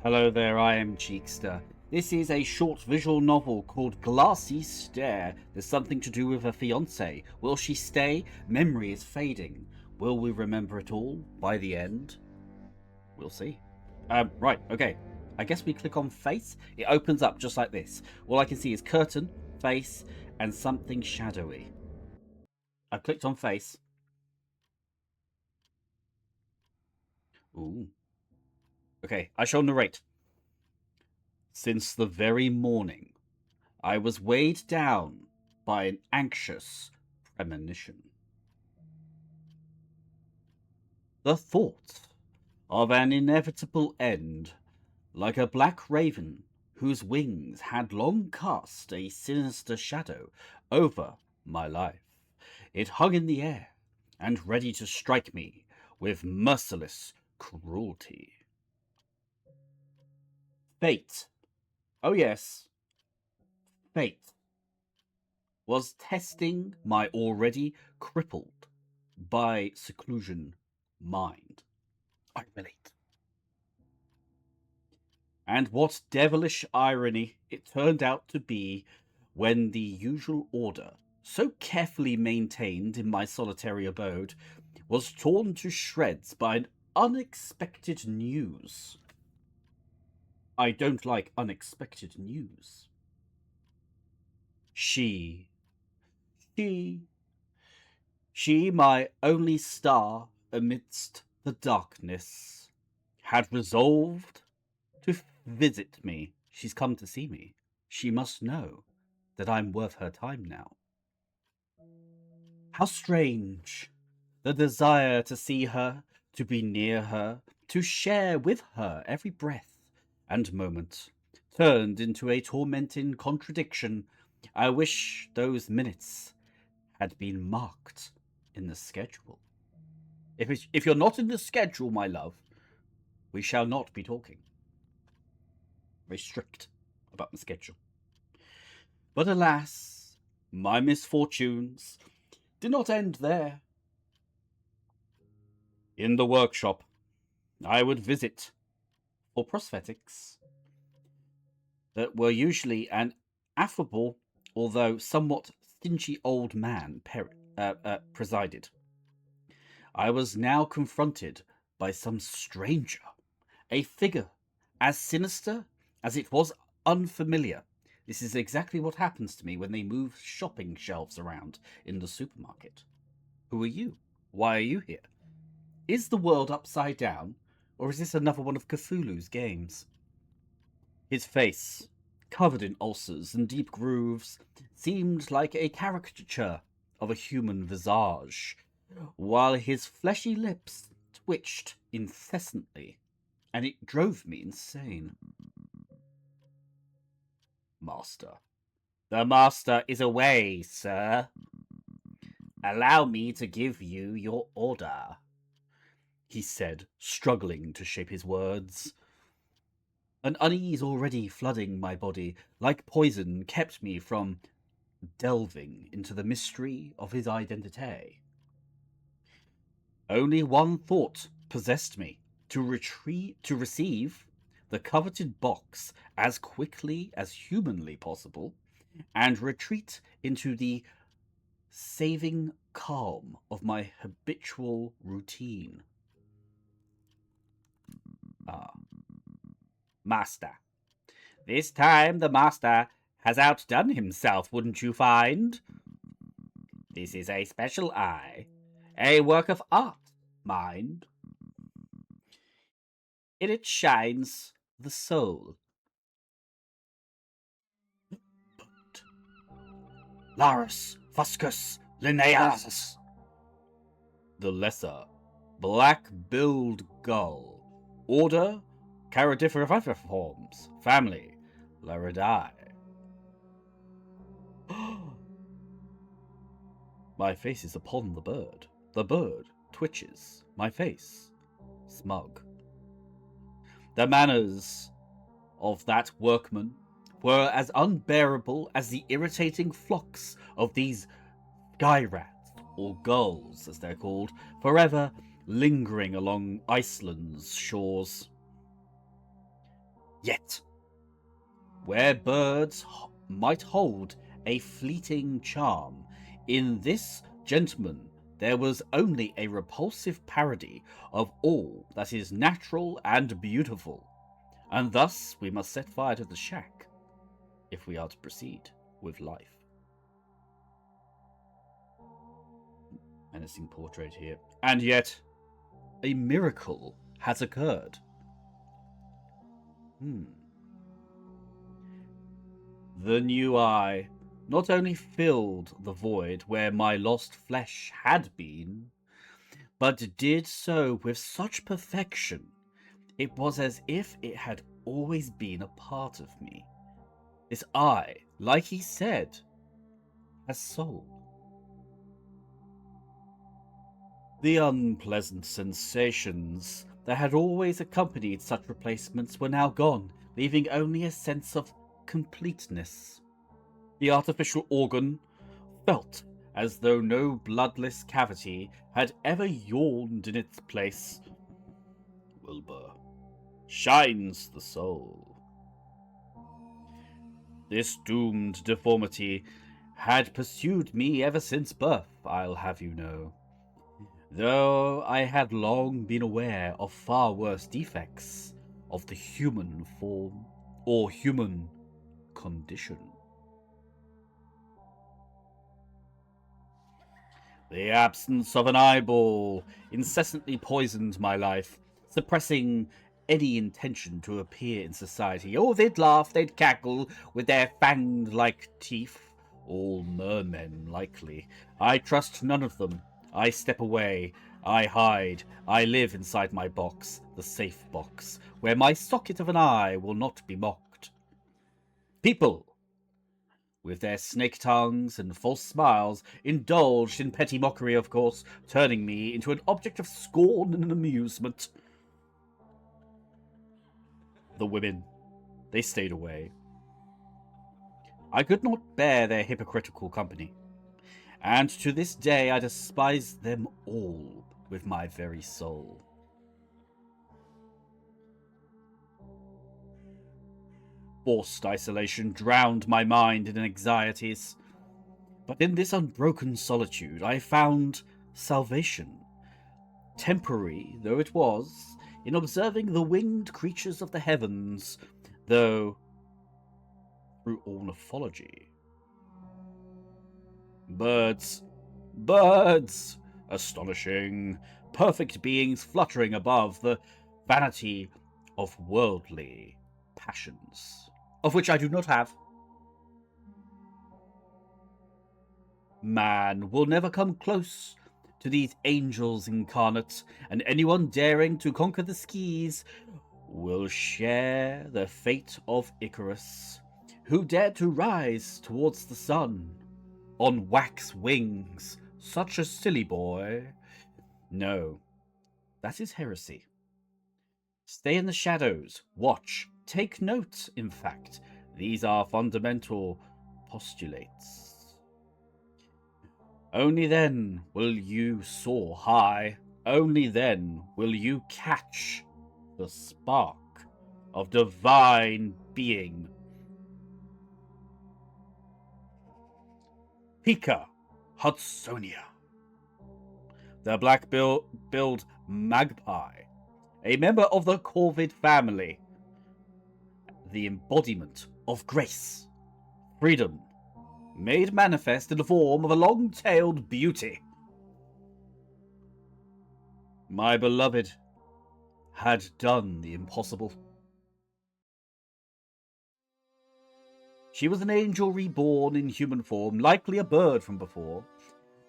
Hello there, I am Cheekster. This is a short visual novel called Glassy Stare. There's something to do with a fiancé. Will she stay? Memory is fading. Will we remember it all by the end? We'll see. Right, okay. I guess we click on face. It opens up just like this. All I can see is curtain, face, and something shadowy. I've clicked on face. Ooh. Okay, I shall narrate. Since the very morning, I was weighed down by an anxious premonition. The thought of an inevitable end, like a black raven whose wings had long cast a sinister shadow over my life. It hung in the air and ready to strike me with merciless cruelty. Fate, oh yes, fate, was testing my already crippled by seclusion mind. I relate. And what devilish irony it turned out to be when the usual order, so carefully maintained in my solitary abode, was torn to shreds by an unexpected news. I don't like unexpected news. She, my only star amidst the darkness, had resolved to visit me. She's come to see me. She must know that I'm worth her time now. How strange! The desire to see her, to be near her, to share with her every breath and moment, turned into a tormenting contradiction. I wish those minutes had been marked in the schedule. If you're not in the schedule, my love, we shall not be talking. Very strict about the schedule. But alas, my misfortunes did not end there. In the workshop, I would visit for prosthetics that were usually an affable, although somewhat stingy old man presided. I was now confronted by some stranger, a figure as sinister as it was unfamiliar. This is exactly what happens to me when they move shopping shelves around in the supermarket. Who are you? Why are you here? Is the world upside down, or is this another one of Cthulhu's games? His face, covered in ulcers and deep grooves, seemed like a caricature of a human visage, while his fleshy lips twitched incessantly, and it drove me insane. Master. The master is away, sir. Allow me to give you your order, he said, struggling to shape his words. An unease already flooding my body, like poison, kept me from delving into the mystery of his identity. Only one thought possessed me: to receive the coveted box as quickly as humanly possible, and retreat into the saving calm of my habitual routine. Master. This time the master has outdone himself, wouldn't you find? This is a special eye, a work of art, mind. In it shines the soul. But Larus Fuscus Linnaeus, the lesser black-billed gull, order Caradiferiforms, family Laridae. My face is upon the bird. The bird twitches. My face, smug. The manners of that workman were as unbearable as the irritating flocks of these sky rats, or gulls as they're called, forever lingering along Iceland's shores. Yet, where birds might hold a fleeting charm, in this gentleman there was only a repulsive parody of all that is natural and beautiful, and thus we must set fire to the shack if we are to proceed with life. Menacing portrait here. And yet, a miracle has occurred. The new eye not only filled the void where my lost flesh had been, but did so with such perfection, it was as if it had always been a part of me. This eye, like he said, has soul. The unpleasant sensations that had always accompanied such replacements were now gone, leaving only a sense of completeness. The artificial organ felt as though no bloodless cavity had ever yawned in its place. Wilbur, shines the soul. This doomed deformity had pursued me ever since birth, I'll have you know, though I had long been aware of far worse defects of the human form or human condition. The absence of an eyeball incessantly poisoned my life, suppressing any intention to appear in society. Oh, they'd laugh, they'd cackle with their fanged-like teeth. All mermen, likely. I trust none of them. I step away. I hide. I live inside my box, the safe box, where my socket of an eye will not be mocked. People, with their snake tongues and false smiles, indulged in petty mockery, of course, turning me into an object of scorn and amusement. The women, they stayed away. I could not bear their hypocritical company, and to this day I despise them all with my very soul. Forced isolation drowned my mind in anxieties, but in this unbroken solitude I found salvation, temporary though it was, in observing the winged creatures of the heavens, though through ornithology. Birds, birds, astonishing, perfect beings fluttering above the vanity of worldly passions, of which I do not have. Man will never come close to these angels incarnate, and anyone daring to conquer the skies will share the fate of Icarus, who dared to rise towards the sun on wax wings, such a silly boy. No, that is heresy. Stay in the shadows, watch, take note, in fact. These are fundamental postulates. Only then will you soar high. Only then will you catch the spark of divine being. Pica Hudsonia, the black-billed magpie, a member of the corvid family, the embodiment of grace, freedom, made manifest in the form of a long-tailed beauty. My beloved had done the impossible. She was an angel reborn in human form, likely a bird from before,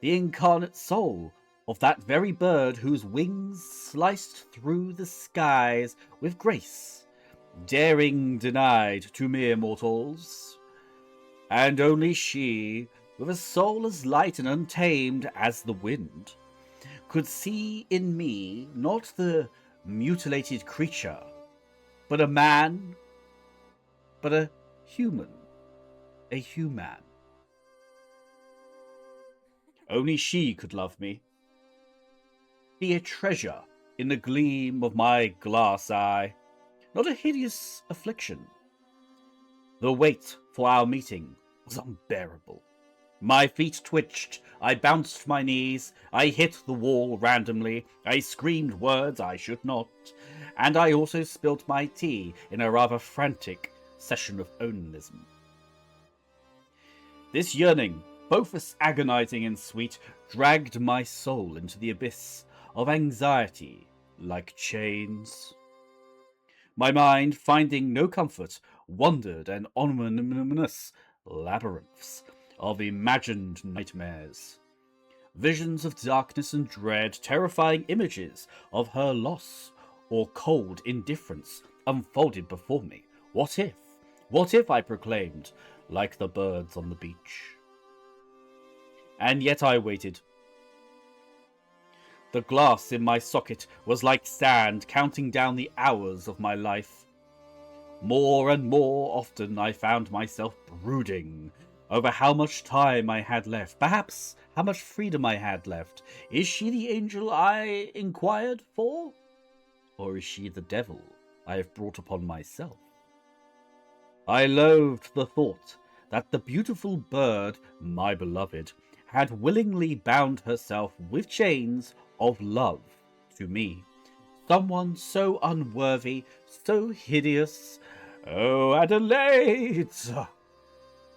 the incarnate soul of that very bird whose wings sliced through the skies with grace, daring denied to mere mortals. And only she, with a soul as light and untamed as the wind, could see in me not the mutilated creature, but a man, but a human. A human. Only she could love me. Be a treasure in the gleam of my glass eye. not a hideous affliction. The wait for our meeting was unbearable. My feet twitched, I bounced my knees, I hit the wall randomly, I screamed words I should not, and I also spilt my tea in a rather frantic session of onanism. This yearning, both as agonizing and sweet, dragged my soul into the abyss of anxiety like chains. My mind, finding no comfort, wandered an ominous labyrinths of imagined nightmares. Visions of darkness and dread, terrifying images of her loss or cold indifference unfolded before me. What if, I proclaimed, like the birds on the beach? And yet I waited. The glass in my socket was like sand counting down the hours of my life. More and more often I found myself brooding over how much time I had left, perhaps how much freedom I had left. Is she the angel I inquired for? Or is she the devil I have brought upon myself? I loathed the thought that the beautiful bird, my beloved, had willingly bound herself with chains of love to me. Someone so unworthy, so hideous. Oh, Adelaide!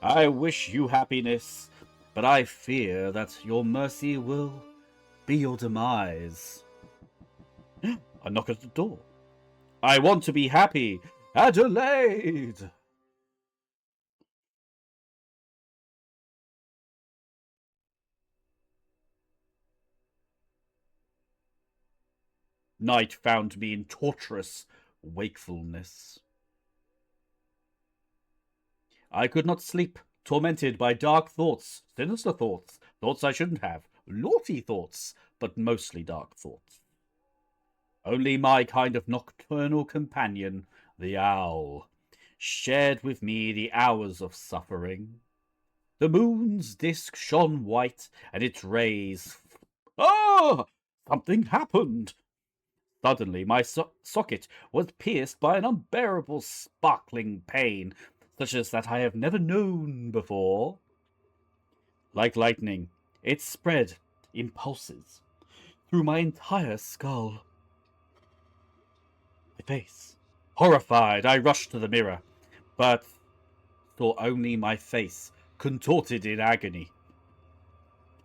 I wish you happiness, but I fear that your mercy will be your demise. A knock at the door. I want to be happy, Adelaide! Night found me in torturous wakefulness. I could not sleep, tormented by dark thoughts, sinister thoughts, thoughts I shouldn't have, naughty thoughts, but mostly dark thoughts. Only my kind of nocturnal companion, the owl, shared with me the hours of suffering. The moon's disk shone white, and its rays... Ah! Something happened! Suddenly my socket was pierced by an unbearable sparkling pain, such as that I have never known before. Like lightning, it spread in pulses through my entire skull. My face. Horrified, I rushed to the mirror, but saw only my face contorted in agony.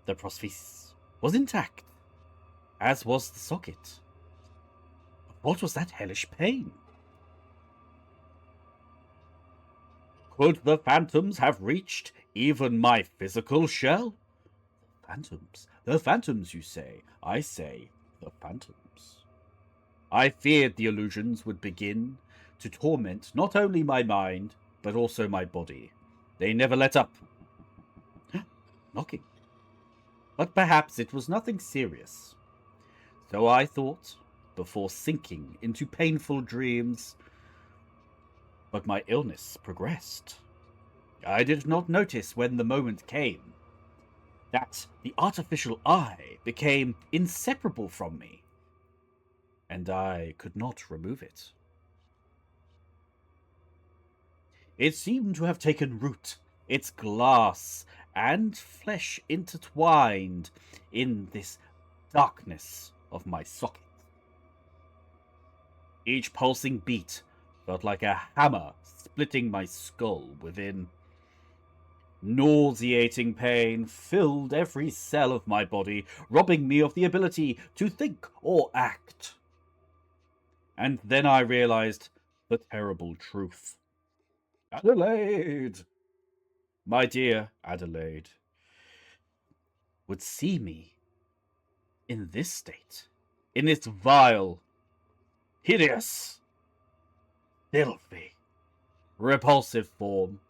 The prosthesis was intact, as was the socket. What was that hellish pain? Could the phantoms have reached even my physical shell? The phantoms, you say. I say, the phantoms. I feared the illusions would begin to torment not only my mind, but also my body. They never let up. Knocking. But perhaps it was nothing serious. So I thought, before sinking into painful dreams. But my illness progressed. I did not notice when the moment came that the artificial eye became inseparable from me, and I could not remove it. It seemed to have taken root, its glass and flesh intertwined in this darkness of my socket. Each pulsing beat felt like a hammer splitting my skull within. Nauseating pain filled every cell of my body, robbing me of the ability to think or act. And then I realized the terrible truth. Adelaide! My dear Adelaide would see me in this state, in this vile, hideous, filthy, repulsive form.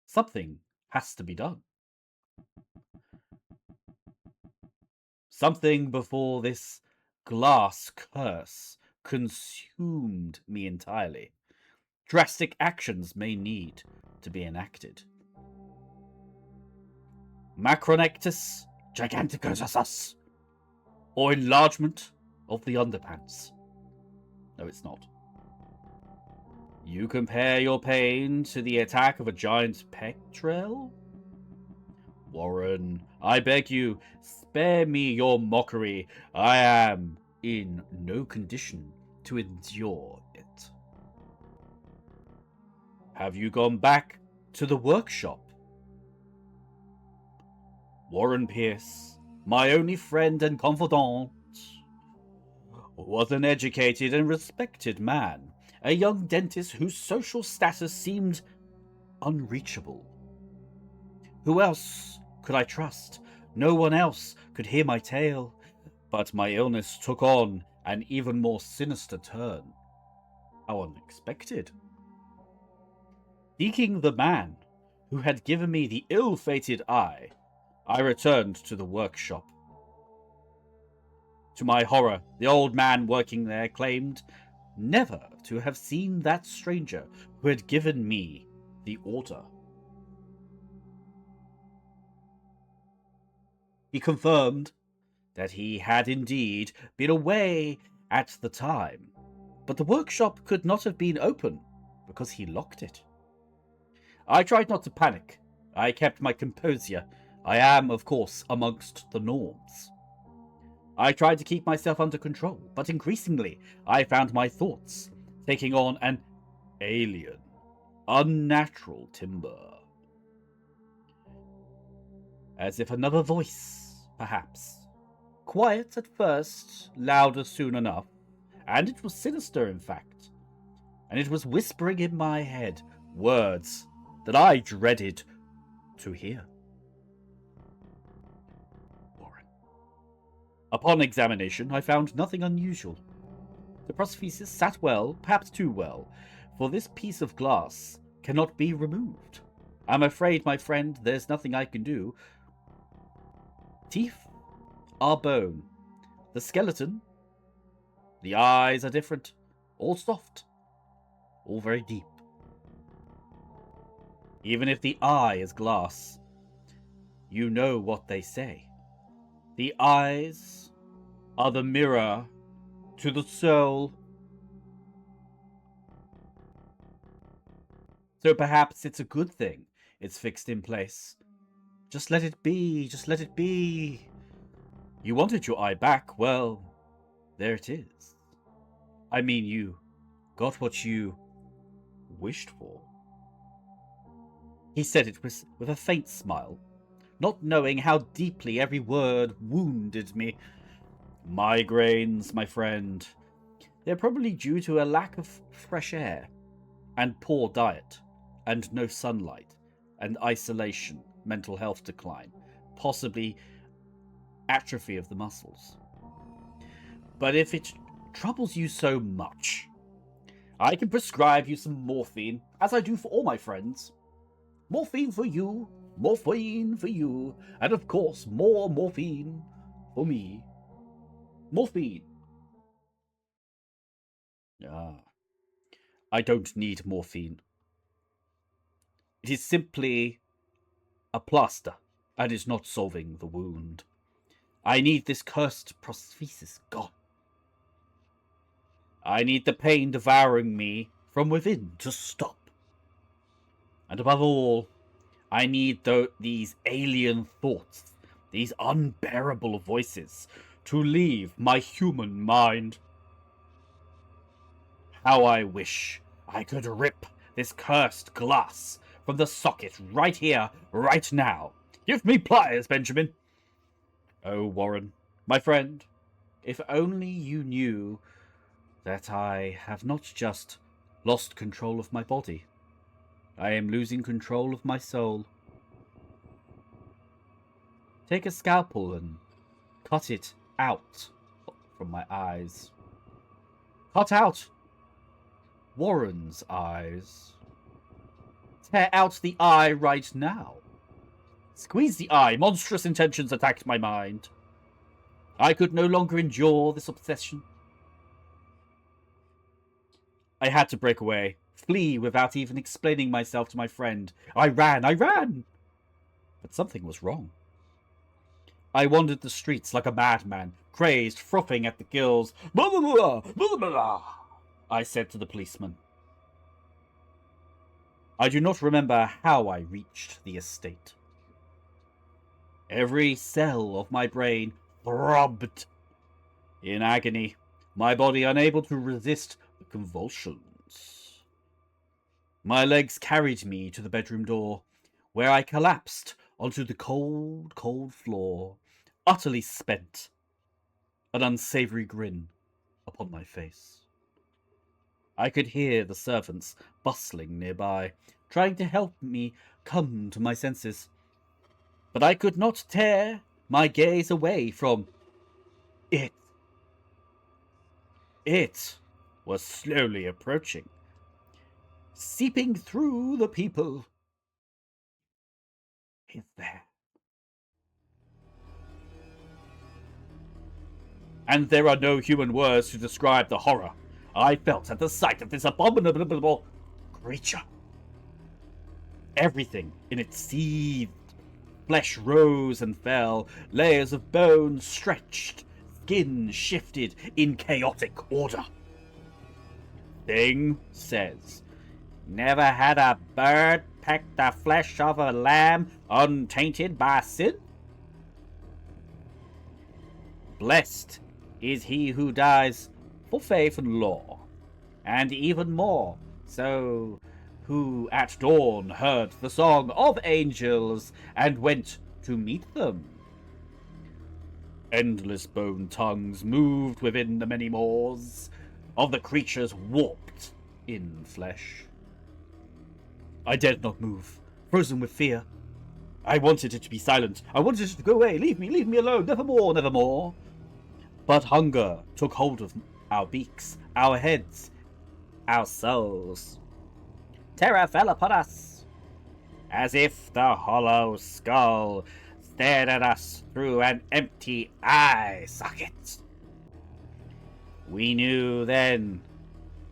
Something has to be done. Something before this glass curse consumed me entirely. Drastic actions may need to be enacted. Macronectus giganticosus, or enlargement of the underpants. No, it's not. You compare your pain to the attack of a giant petrel? Warren, I beg you, spare me your mockery. I am in no condition to endure it. Have you gone back to the workshop? Warren Pierce, my only friend and confidant, was an educated and respected man, a young dentist whose social status seemed unreachable. Who else could I trust? No one else could hear my tale, but my illness took on an even more sinister turn. How unexpected. Seeking the man who had given me the ill-fated eye, I returned to the workshop. To my horror, the old man working there claimed never to have seen that stranger who had given me the order. He confirmed that he had indeed been away at the time, but the workshop could not have been open because he locked it. I tried not to panic. I kept my composure. I am, of course, amongst the norms. I tried to keep myself under control, but increasingly I found my thoughts taking on an alien, unnatural timbre. As if another voice, perhaps. Quiet at first, louder soon enough, and it was sinister, in fact. And it was whispering in my head words that I dreaded to hear. Warren. Upon examination, I found nothing unusual. The prosthesis sat well, perhaps too well, for this piece of glass cannot be removed. I'm afraid, my friend, there's nothing I can do. Teeth are bone. The skeleton, the eyes are different, all soft, all very deep. Even if the eye is glass, you know what they say. The eyes are the mirror to the soul. So perhaps it's a good thing it's fixed in place. Just let it be, just let it be. You wanted your eye back, well, there it is. I mean, you got what you wished for. He said it with a faint smile, not knowing how deeply every word wounded me. Migraines, my friend. They're probably due to a lack of fresh air, and poor diet, and no sunlight, and isolation, mental health decline, possibly atrophy of the muscles. But if it troubles you so much, I can prescribe you some morphine, as I do for all my friends. Morphine for you, and of course more morphine for me. Morphine. I don't need morphine. It is simply a plaster, and is not solving the wound. I need this cursed prosthesis gone. I need the pain devouring me from within to stop. And above all, I need these alien thoughts, these unbearable voices, to leave my human mind. How I wish I could rip this cursed glass from the socket right here, right now. Give me pliers, Benjamin. Oh, Warren, my friend, if only you knew that I have not just lost control of my body. I am losing control of my soul. Take a scalpel and cut it out from my eyes. Cut out Warren's eyes. Tear out the eye right now. Squeeze the eye. Monstrous intentions attacked my mind. I could no longer endure this obsession. I had to break away, flee without even explaining myself to my friend. I ran. But something was wrong. I wandered the streets like a madman, crazed, frothing at the gills. Blah, blah, blah, blah, blah, blah, I said to the policeman. I do not remember how I reached the estate. Every cell of my brain throbbed in agony, my body unable to resist the convulsions. My legs carried me to the bedroom door, where I collapsed onto the cold, cold floor, utterly spent, an unsavory grin upon my face. I could hear the servants bustling nearby, trying to help me come to my senses. But I could not tear my gaze away from it. It was slowly approaching, seeping through the people. It's there. And there are no human words to describe the horror I felt at the sight of this abominable creature. Everything in it seethed. Flesh rose and fell, layers of bone stretched, skin shifted in chaotic order. Thing says, never had a bird peck the flesh of a lamb untainted by sin? Blessed is he who dies for faith and law, and even more so who at dawn heard the song of angels and went to meet them. Endless bone tongues moved within the many maws of the creatures warped in flesh. I dared not move, frozen with fear. I wanted it to be silent. I wanted it to go away. Leave me alone. Nevermore, nevermore. But hunger took hold of our beaks, our heads, our souls. Terror fell upon us, as if the hollow skull stared at us through an empty eye socket. We knew then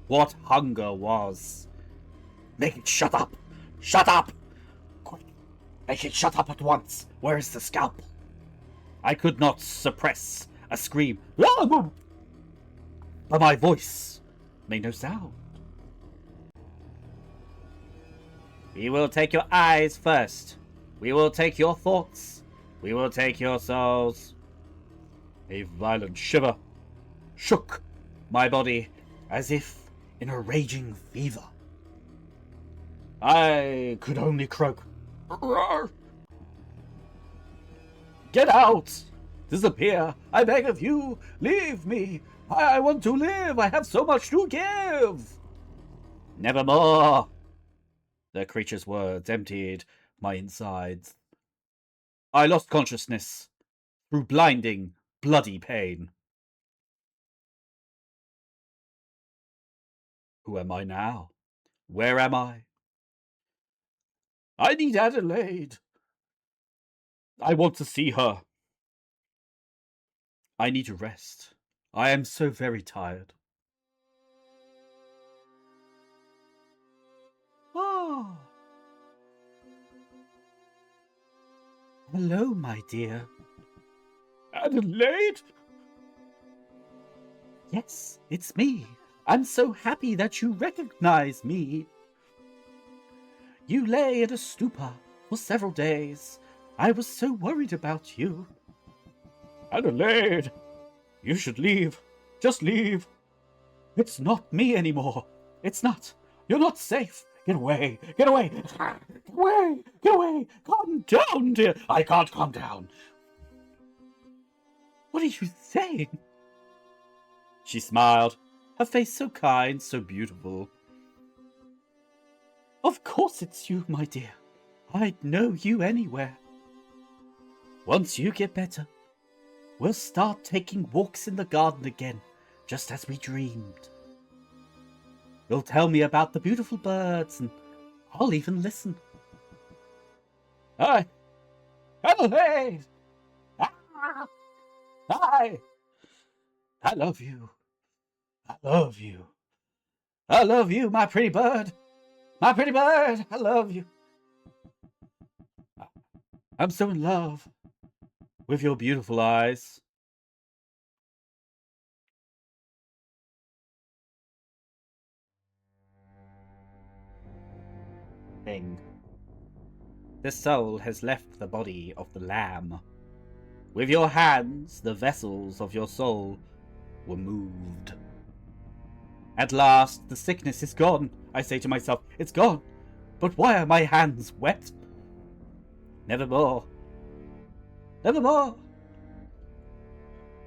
what hunger was. Make it shut up! Shut up! Quick! Make it shut up at once! Where is the scalpel? I could not suppress a scream, but my voice made no sound. We will take your eyes first. We will take your thoughts. We will take your souls. A violent shiver shook my body as if in a raging fever. I could only croak. Get out! Disappear! I beg of you! Leave me! I want to live! I have so much to give! Nevermore! The creature's words emptied my insides. I lost consciousness through blinding, bloody pain. Who am I now? Where am I? I need Adelaide. I want to see her. I need to rest. I am so very tired. Oh. Hello, my dear. Adelaide? Yes, it's me. I'm so happy that you recognize me. You lay in a stupor for several days. I was so worried about you. Adelaide, you should leave. Just leave. It's not me anymore. It's not. You're not safe. Get away. Get away. Get away. Get away. Calm down, dear. I can't calm down. What are you saying? She smiled, her face so kind, so beautiful. Of course it's you, my dear. I'd know you anywhere. Once you get better, we'll start taking walks in the garden again, just as we dreamed. You'll tell me about the beautiful birds, and I'll even listen. Hi! Adelaide! Hi! I love you. I love you. I love you, my pretty bird. My pretty bird, I love you. I'm so in love. with your beautiful eyes. Thing. The soul has left the body of the lamb. With your hands, the vessels of your soul were moved. At last, the sickness is gone. I say to myself, it's gone. But why are my hands wet? Nevermore. Nevermore.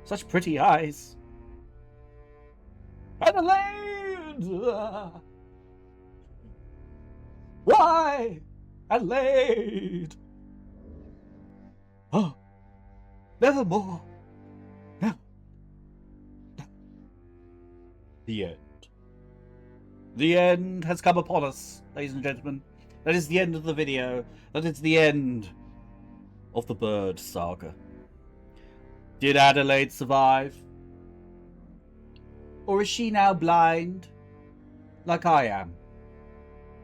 Such pretty eyes. Adelaide! Why? Adelaide! Oh, nevermore. Never. The end. The end has come upon us, ladies and gentlemen. That is the end of the video. That is the end of the bird saga. Did Adelaide survive? Or is she now blind, like I am?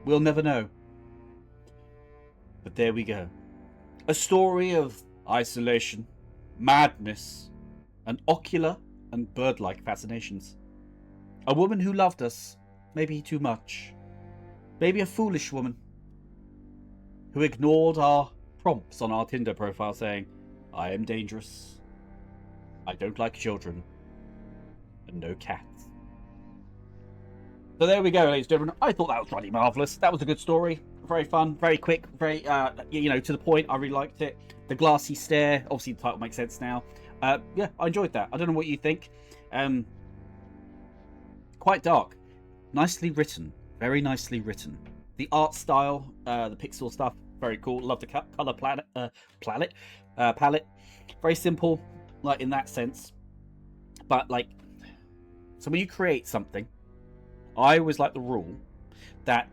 We'll never know. But there we go. A story of isolation, madness, and ocular and bird-like fascinations. A woman who loved us, maybe too much. Maybe a foolish woman who ignored our prompts on our Tinder profile saying, I am dangerous, I don't like children, and no cats. So there we go, ladies and gentlemen. I thought that was bloody marvellous. That was a good story. Very fun, very quick, very, to the point. I really liked it. The glassy stare. Obviously, the title makes sense now. Yeah, I enjoyed that. I don't know what you think. Quite dark. Nicely written. Very nicely written. The art style, the pixel stuff, very cool. Love the colour palette. Very simple, like, in that sense. But, like, so when you create something, I always like the rule that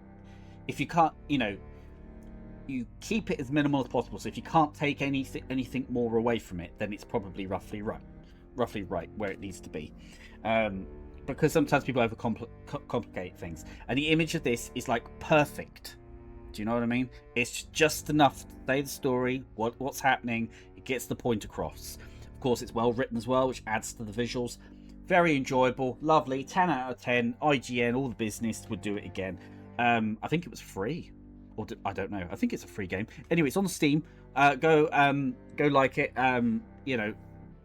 if you can't, you keep it as minimal as possible. So if you can't take anything more away from it, then it's probably roughly right where it needs to be. Because sometimes people overcomplicate things, and the image of this is like perfect. Do you know what I mean? It's just enough to say the story, what's happening. It gets the point across. Of course, it's well written as well, which adds to the visuals. Very enjoyable, lovely, 10 out of 10, IGN, all the business, would do it again. I think it was free, or I don't know. I think it's a free game. Anyway, it's on Steam. Go like it.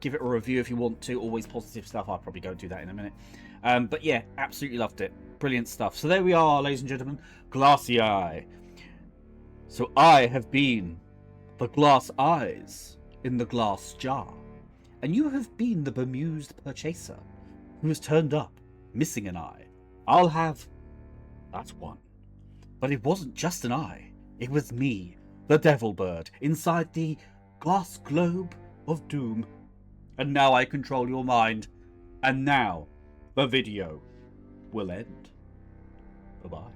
Give it a review if you want to. Always positive stuff. I'll probably go and do that in a minute. But yeah, absolutely loved it. Brilliant stuff. So there we are, ladies and gentlemen. Glassy Eye. So I have been the glass eyes in the glass jar. And you have been the bemused purchaser who has turned up, missing an eye. I'll have that one. But it wasn't just an eye. It was me, the devil bird, inside the glass globe of doom. And now I control your mind. And now the video will end. Bye-bye.